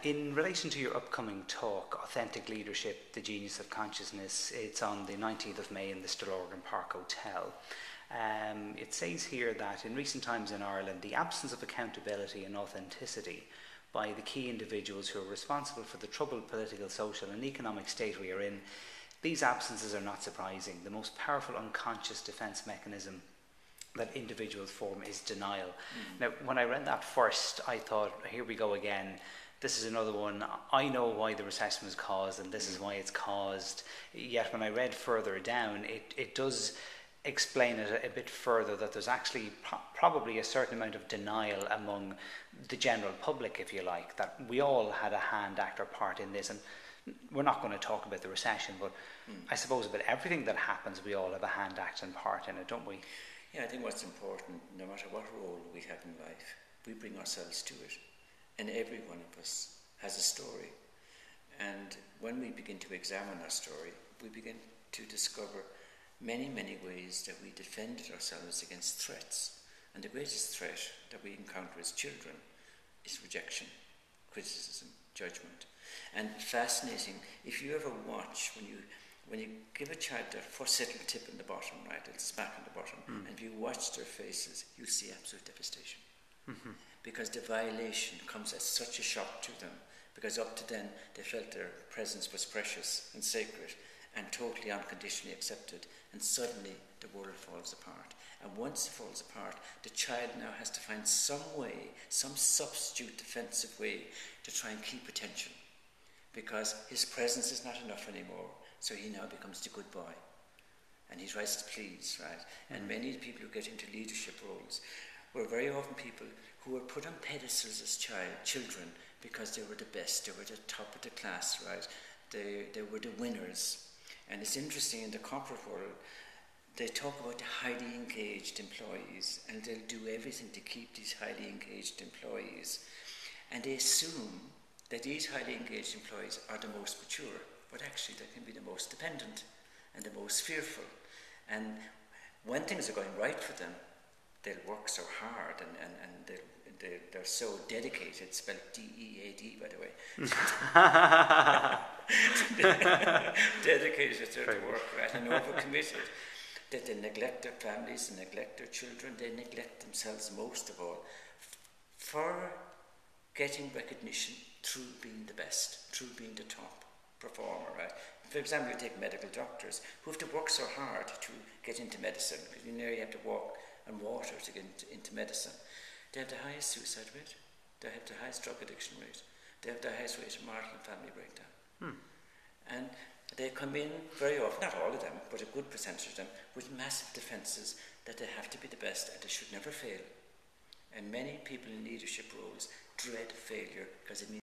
In relation to your upcoming talk, Authentic Leadership, The Genius of Consciousness, it's on the 19th of May in the Stillorgan Park Hotel. It says here that in recent times in Ireland, the absence of accountability and authenticity by the key individuals who are responsible for the troubled political, social and economic state we are in, these absences are not surprising. The most powerful unconscious defence mechanism that individuals form is denial. Now, when I read that first, I thought, here we go again. This is another one. I know why the recession was caused and this is why it's caused. Yet when I read further down, it does explain it a bit further, that there's actually probably a certain amount of denial among the general public, if you like, that we all had a hand, act or part in this. And we're not going to talk about the recession, but I suppose about everything that happens, we all have a hand, act and part in it, don't we? Yeah, I think what's important, no matter what role we have in life, we bring ourselves to it. And every one of us has a story. And when we begin to examine our story, we begin to discover many, many ways that we defended ourselves against threats. And the greatest threat that we encounter as children is rejection, criticism, judgment. And fascinating, if you ever watch, when you give a child their first little tip in the bottom, right, little smack in the bottom, and if you watch their faces, you see absolute devastation. Because the violation comes as such a shock to them, because up to then they felt their presence was precious and sacred and totally unconditionally accepted, and suddenly the world falls apart. And once it falls apart, the child now has to find some way, some substitute defensive way to try and keep attention, because his presence is not enough anymore, so he now becomes the good boy. And he tries to please, right? And many people who get into leadership roles were very often people who were put on pedestals as children because they were the best, they were the top of the class, right? They were the winners. And it's interesting, in the corporate world, they talk about the highly engaged employees, and they'll do everything to keep these highly engaged employees. And they assume that these highly engaged employees are the most mature, but actually they can be the most dependent and the most fearful. And when things are going right for them, they'll work so hard and they're so dedicated, spelled D-E-A-D, by the way. Dedicated to work, right, and overcommitted, that they neglect their families, they neglect their children, they neglect themselves most of all, for getting recognition through being the best, through being the top performer, right? For example, you take medical doctors who have to work so hard to get into medicine, because you have to walk on water to get into medicine. They have the highest suicide rate, they have the highest drug addiction rate, they have the highest rate of marital and family breakdown. And they come in very often, not all of them, but a good percentage of them, with massive defences that they have to be the best and they should never fail. And many people in leadership roles dread failure because it means